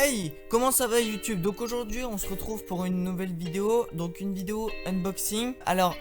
Hey, comment ça va YouTube? Donc aujourd'hui on se retrouve pour une nouvelle vidéo, donc une vidéo unboxing. Alors,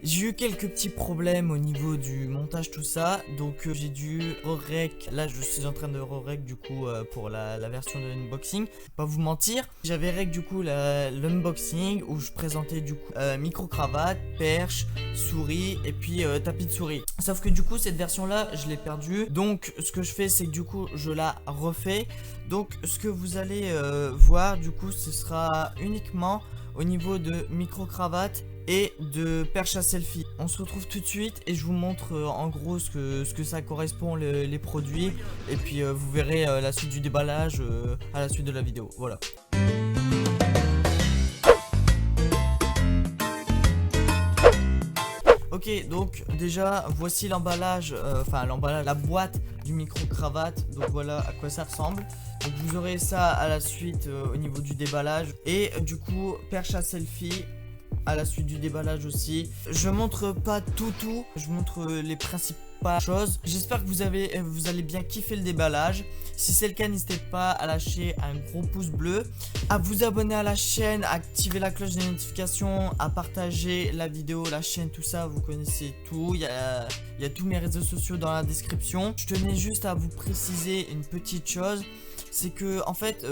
j'ai eu quelques petits problèmes au niveau du montage tout ça, donc j'ai dû re-rec. Là je suis en train de re-rec du coup pour la version de unboxing. Pas vous mentir, j'avais rec du coup l'unboxing où je présentais du coup micro-cravate, perche, souris et puis tapis de souris. Sauf que du coup cette version là je l'ai perdue, donc ce que je fais c'est que du coup je la refais. Donc ce que vous allez voir du coup ce sera uniquement au niveau de micro-cravate et de perche à selfie. On se retrouve tout de suite et je vous montre en gros ce que ça correspond les produits. Et puis vous verrez la suite du déballage à la suite de la vidéo. Voilà. Ok, donc déjà voici l'emballage, la boîte du micro-cravate. Donc voilà à quoi ça ressemble. Donc vous aurez ça à la suite au niveau du déballage. Et du coup perche à selfie à la suite du déballage aussi. Je montre pas tout, je montre les principales choses. J'espère que vous allez bien kiffer le déballage. Si c'est le cas, n'hésitez pas à lâcher un gros pouce bleu, à vous abonner à la chaîne, à activer la cloche des notifications, à partager la vidéo, la chaîne, tout ça, vous connaissez tout. Il y a tous mes réseaux sociaux dans la description. Je tenais juste à vous préciser une petite chose. C'est que en fait,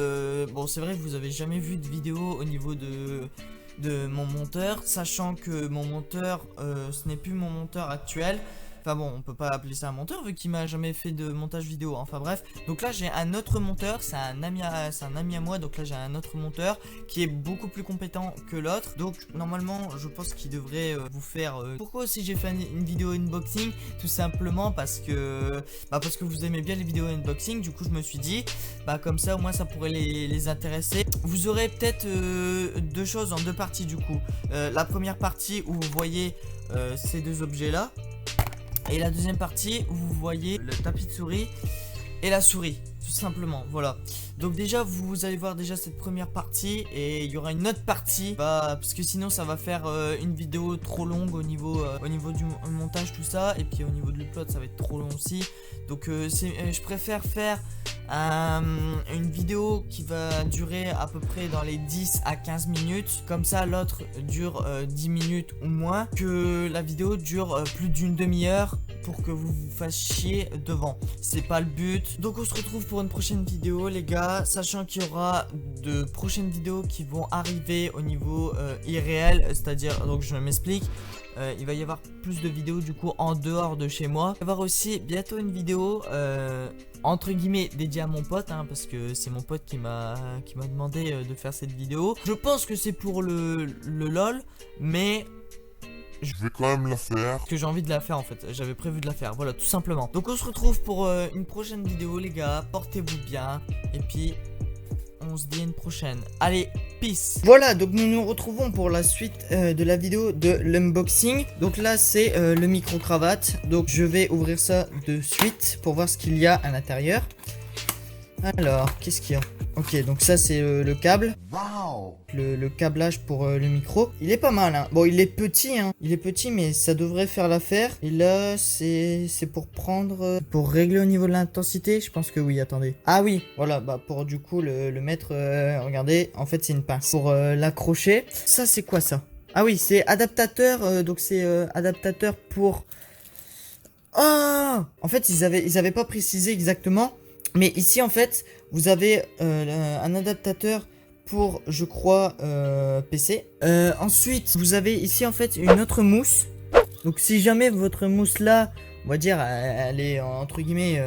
bon c'est vrai que vous avez jamais vu de vidéo au niveau de mon monteur, sachant que mon monteur ce n'est plus mon monteur actuel. Enfin bon, on peut pas appeler ça un monteur vu qu'il m'a jamais fait de montage vidéo. Enfin bref, donc là j'ai un autre monteur, c'est un ami à moi. Donc là j'ai un autre monteur qui est beaucoup plus compétent que l'autre. Donc normalement je pense qu'il devrait vous faire pourquoi aussi j'ai fait une vidéo unboxing? Tout simplement parce que vous aimez bien les vidéos unboxing. Du coup je me suis dit comme ça au moins ça pourrait les intéresser. Vous aurez peut-être deux choses en deux parties du coup. La première partie où vous voyez ces deux objets là. Et la deuxième partie où vous voyez le tapis de souris et la souris, tout simplement, voilà. Donc déjà vous allez voir déjà cette première partie et il y aura une autre partie parce que sinon ça va faire une vidéo trop longue au niveau du montage tout ça. Et puis au niveau de l'upload ça va être trop long aussi. Donc je préfère faire une vidéo qui va durer à peu près dans les 10 à 15 minutes. Comme ça l'autre dure 10 minutes ou moins. Que la vidéo dure plus d'une demi-heure pour que vous vous fassiez devant. C'est pas le but. Donc on se retrouve pour une prochaine vidéo les gars. Sachant qu'il y aura de prochaines vidéos qui vont arriver au niveau irréel. C'est-à-dire, donc je m'explique. Il va y avoir plus de vidéos du coup en dehors de chez moi. Il va y avoir aussi bientôt une vidéo entre guillemets dédiée à mon pote parce que c'est mon pote qui m'a demandé de faire cette vidéo. Je pense que c'est pour le LOL, mais je vais quand même la faire. Que j'ai envie de la faire en fait, j'avais prévu de la faire, voilà tout simplement. Donc on se retrouve pour une prochaine vidéo les gars, portez-vous bien et puis on se dit à une prochaine. Allez, peace. Voilà, donc nous nous retrouvons pour la suite de la vidéo de l'unboxing. Donc là c'est le micro-cravate, donc je vais ouvrir ça de suite pour voir ce qu'il y a à l'intérieur. Alors, qu'est-ce qu'il y a? Ok, donc ça c'est le câble. Wow. Le câblage pour le micro. Il est pas mal hein. Bon il est petit hein. Il est petit mais ça devrait faire l'affaire. Et là c'est pour prendre pour régler au niveau de l'intensité. Je pense que oui, attendez. Ah oui, voilà, pour du coup le mettre regardez, en fait c'est une pince. Pour l'accrocher. Ça c'est quoi ça? Ah oui, c'est adaptateur. Donc c'est adaptateur pour... Oh, en fait ils avaient pas précisé exactement. Mais ici en fait vous avez un adaptateur pour je crois PC. Ensuite vous avez ici en fait une autre mousse. Donc si jamais votre mousse là, on va dire elle est entre guillemets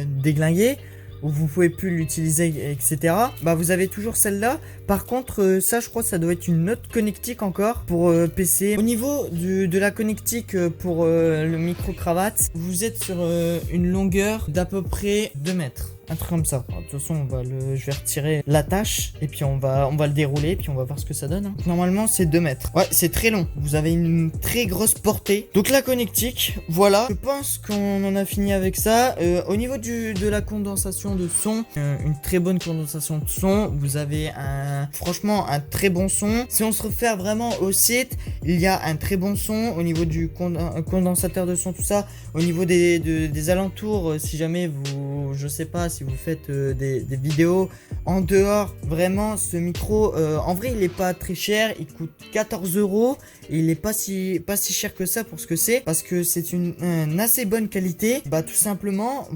déglinguée, ou vous pouvez plus l'utiliser etc. Vous avez toujours celle-là. Par contre ça je crois que ça doit être une autre connectique encore pour PC. Au niveau de la connectique pour le micro-cravate, vous êtes sur une longueur d'à peu près 2 mètres. Un truc comme ça. Alors, de toute façon je vais retirer l'attache et puis on va le dérouler puis on va voir ce que ça donne hein. Normalement c'est 2 mètres. Ouais, c'est très long. Vous avez une très grosse portée. Donc la connectique, voilà. Je pense qu'on en a fini avec ça. Au niveau de la condensation de son, une très bonne condensation de son. Vous avez franchement un très bon son. Si on se réfère vraiment au site, il y a un très bon son au niveau du condensateur de son, tout ça. Au niveau des alentours, si jamais je sais pas si si vous faites des vidéos en dehors. Vraiment, ce micro, en vrai, il est pas très cher. Il coûte 14 €. Et il est pas si cher que ça pour ce que c'est. Parce que c'est une assez bonne qualité. Bah, tout simplement,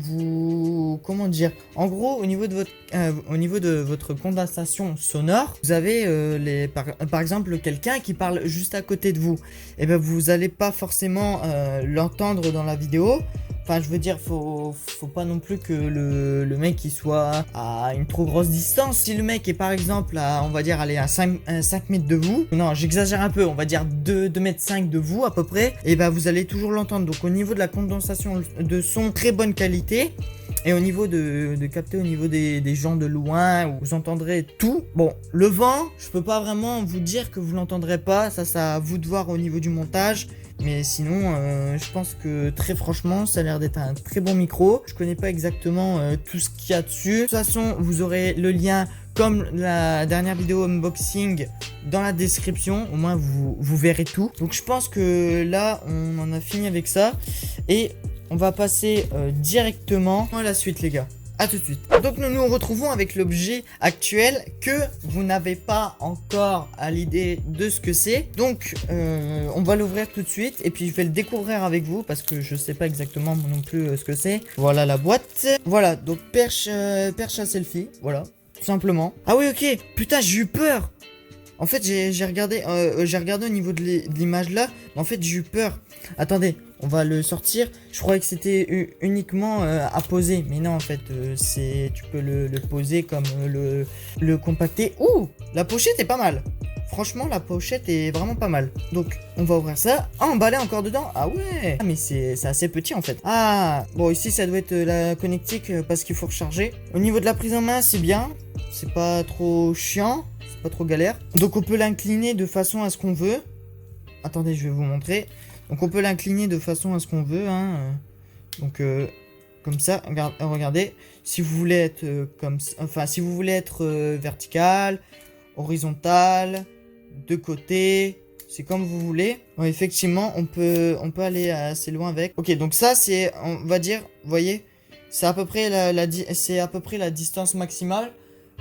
comment dire, en gros, au niveau de votre condensation sonore, vous avez par exemple quelqu'un qui parle juste à côté de vous. Et ben vous allez pas forcément l'entendre dans la vidéo. Enfin, je veux dire, faut pas non plus que le mec il soit à une trop grosse distance. Si le mec est par exemple à, on va dire, aller à 5 mètres de vous, non, j'exagère un peu, on va dire 2 mètres 5 de vous à peu près, et ben vous allez toujours l'entendre. Donc au niveau de la condensation de son, très bonne qualité. Et au niveau de capter au niveau des gens de loin, où vous entendrez tout. Bon, le vent, je peux pas vraiment vous dire que vous l'entendrez pas. Ça, c'est à vous de voir au niveau du montage. Mais sinon, je pense que très franchement, ça a l'air d'être un très bon micro. Je connais pas exactement tout ce qu'il y a dessus. De toute façon, vous aurez le lien comme la dernière vidéo unboxing dans la description. Au moins, vous verrez tout. Donc, je pense que là, on en a fini avec ça. Et on va passer directement à la suite, les gars. A tout de suite. Donc nous nous retrouvons avec l'objet actuel que vous n'avez pas encore à l'idée de ce que c'est. Donc on va l'ouvrir tout de suite et puis je vais le découvrir avec vous parce que je sais pas exactement non plus ce que c'est. Voilà la boîte. Voilà, donc perche à selfie. Voilà, tout simplement. Ah oui, ok. Putain, j'ai eu peur. En fait, j'ai regardé au niveau de l'image là. Mais en fait, j'ai eu peur. Attendez, on va le sortir. Je croyais que c'était uniquement à poser. Mais non, en fait, tu peux le poser comme le compacter. Ouh, la pochette est pas mal. Franchement, la pochette est vraiment pas mal. Donc, on va ouvrir ça. Ah, emballé encore dedans. Ah ouais. Ah, mais c'est assez petit en fait. Ah, bon, ici, ça doit être la connectique parce qu'il faut recharger. Au niveau de la prise en main, c'est bien. C'est pas trop chiant. C'est pas trop galère. Donc, on peut l'incliner de façon à ce qu'on veut. Attendez, je vais vous montrer. Donc, on peut l'incliner de façon à ce qu'on veut. Hein. Donc, comme ça. Regardez. Si vous voulez être si vous voulez être vertical, horizontal, de côté, c'est comme vous voulez. Ouais, effectivement, on peut aller assez loin avec. Ok, donc ça, c'est, on va dire, vous voyez, c'est à peu près la distance maximale.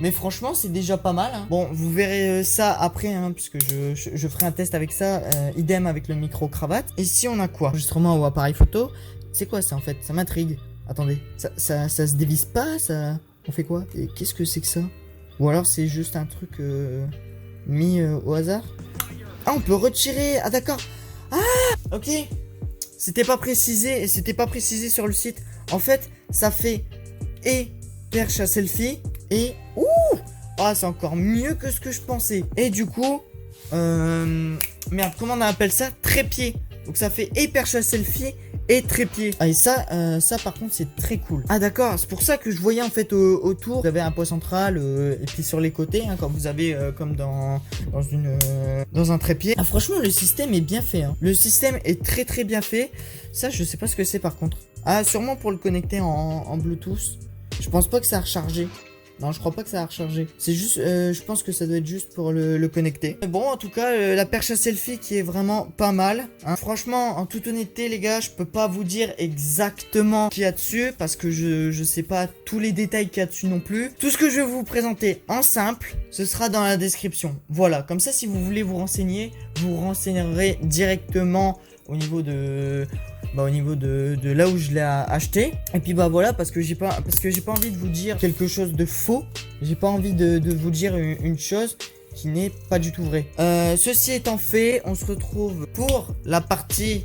Mais franchement, c'est déjà pas mal. Hein. Bon, vous verrez ça après, hein, puisque je ferai un test avec ça. Idem avec le micro-cravate. Et si on a quoi? Enregistrement ou appareil photo. C'est quoi ça en fait? Ça m'intrigue. Attendez, ça se dévisse pas ça? On fait quoi? Et qu'est-ce que c'est que ça? Ou alors c'est juste un truc mis au hasard? Ah, on peut retirer. Ah d'accord. Ah, ok. C'était pas précisé sur le site. En fait, ça fait et perche à selfie et ouh, ah, c'est encore mieux que ce que je pensais. Et du coup, merde, comment on appelle ça? Trépied. Donc ça fait et perche à selfie et trépied. Ah, et ça par contre c'est très cool. Ah d'accord, c'est pour ça que je voyais en fait autour, vous avez un poids central et puis sur les côtés, hein, quand vous avez comme dans un trépied. Ah franchement le système est bien fait. Hein. Le système est très très bien fait. Ça je sais pas ce que c'est par contre. Ah sûrement pour le connecter en Bluetooth. Je pense pas que ça a rechargé. Non, je crois pas que ça a rechargé. C'est juste, je pense que ça doit être juste pour le connecter. Mais bon, en tout cas, la perche à selfie qui est vraiment pas mal. Hein. Franchement, en toute honnêteté, les gars, je peux pas vous dire exactement ce qu'il y a dessus parce que je sais pas tous les détails qu'il y a dessus non plus. Tout ce que je vais vous présenter en simple, ce sera dans la description. Voilà, comme ça, si vous voulez vous renseigner, vous renseignerez directement au niveau de là où je l'ai acheté. Et puis bah voilà, parce que j'ai pas envie de vous dire quelque chose de faux. J'ai pas envie de vous dire une chose qui n'est pas du tout vraie. Ceci étant fait, on se retrouve pour la partie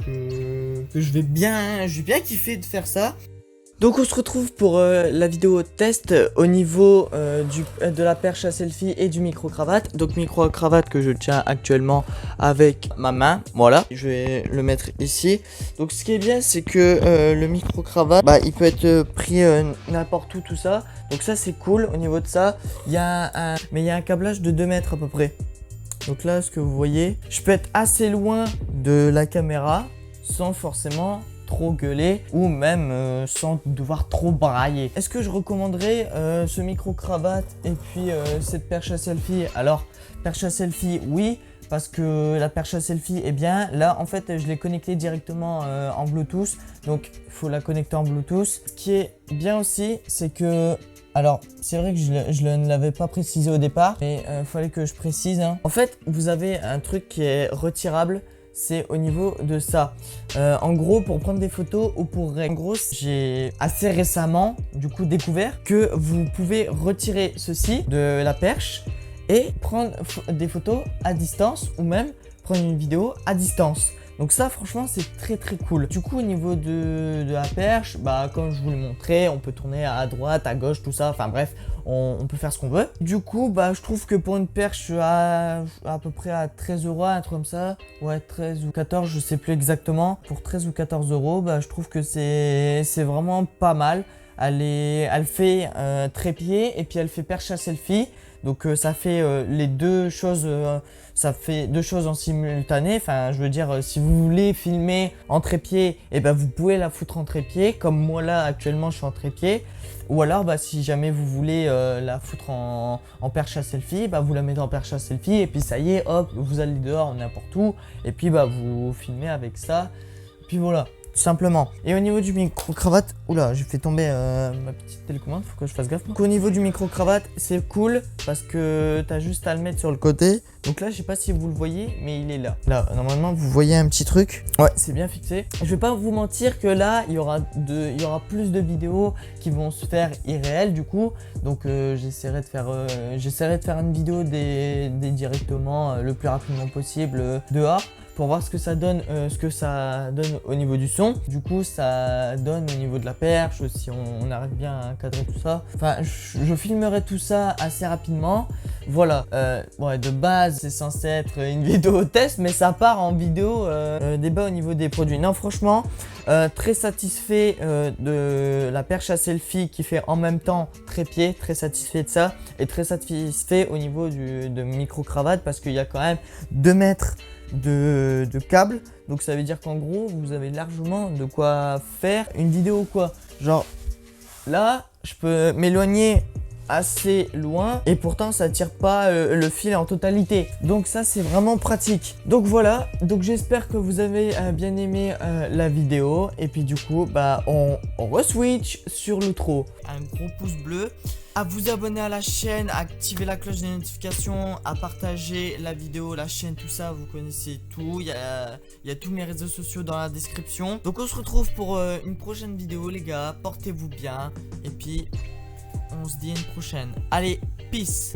que je vais bien kiffer de faire ça. Donc on se retrouve pour la vidéo test au niveau de la perche à selfie et du micro-cravate. Donc micro-cravate que je tiens actuellement avec ma main, voilà. Je vais le mettre ici. Donc ce qui est bien c'est que le micro-cravate, bah, il peut être pris n'importe où, tout ça. Donc ça c'est cool au niveau de ça. Il y a un câblage de 2 mètres à peu près. Donc là ce que vous voyez, je peux être assez loin de la caméra sans forcément trop gueuler ou même sans devoir trop brailler. Est-ce que je recommanderais ce micro-cravate et puis cette perche à selfie? Alors, perche à selfie, oui, parce que la perche à selfie est bien. Là en fait je l'ai connecté directement en Bluetooth, donc il faut la connecter en Bluetooth. Ce qui est bien aussi, c'est que, alors c'est vrai que je ne l'avais pas précisé au départ, mais il fallait que je précise, hein. En fait vous avez un truc qui est retirable, c'est au niveau de ça. En gros, pour prendre des photos ou pour... En gros, j'ai assez récemment du coup découvert que vous pouvez retirer ceci de la perche et prendre des photos à distance, ou même prendre une vidéo à distance. Donc ça franchement c'est très très cool. Du coup au niveau de la perche, bah comme je vous le montrais, on peut tourner à droite, à gauche, tout ça, enfin bref, on peut faire ce qu'on veut. Du coup bah je trouve que pour une perche à peu près à 13 €, un truc comme ça, ouais 13 ou 14, je sais plus exactement, pour 13 ou 14 €, bah je trouve que c'est vraiment pas mal. Elle fait trépied et puis elle fait perche à selfie. Donc ça fait les deux choses, ça fait deux choses en simultané. Enfin, je veux dire, si vous voulez filmer en trépied, et ben vous pouvez la foutre en trépied, comme moi là actuellement je suis en trépied. Ou alors, bah, si jamais vous voulez la foutre en perche à selfie, bah, vous la mettez en perche à selfie et puis ça y est, hop, vous allez dehors n'importe où et puis bah vous filmez avec ça. Et puis voilà. Tout simplement. Et au niveau du micro-cravate, oula, j'ai fait tomber ma petite télécommande, faut que je fasse gaffe. Donc, au niveau du micro-cravate, c'est cool parce que t'as juste à le mettre sur le côté. Donc là, je sais pas si vous le voyez, mais il est là. Là, normalement, vous voyez un petit truc. Ouais, c'est bien fixé. Je vais pas vous mentir que là, il y aura plus de vidéos qui vont se faire irréelles du coup. Donc j'essaierai de faire une vidéo directement le plus rapidement possible dehors, pour voir ce que ça donne au niveau du son. Du coup ça donne au niveau de la perche, si on arrive bien à cadrer tout ça. Enfin je filmerai tout ça assez rapidement. Voilà, ouais, de base c'est censé être une vidéo test, mais ça part en vidéo débat au niveau des produits. Non franchement, très satisfait de la perche à selfie qui fait en même temps trépied, très satisfait de ça, et très satisfait au niveau de micro-cravate parce qu'il y a quand même 2 mètres de câble, donc ça veut dire qu'en gros vous avez largement de quoi faire une vidéo quoi. Genre là je peux m'éloigner assez loin et pourtant ça tire pas le fil en totalité, donc ça c'est vraiment pratique. Donc voilà, donc j'espère que vous avez bien aimé la vidéo et puis du coup bah on re-switch sur l'outro. Un gros pouce bleu, à vous abonner à la chaîne, à activer la cloche des notifications, à partager la vidéo, la chaîne, tout ça, vous connaissez tout. Il y a tous mes réseaux sociaux dans la description. Donc on se retrouve pour une prochaine vidéo les gars, portez-vous bien et puis on se dit à une prochaine. Allez, peace.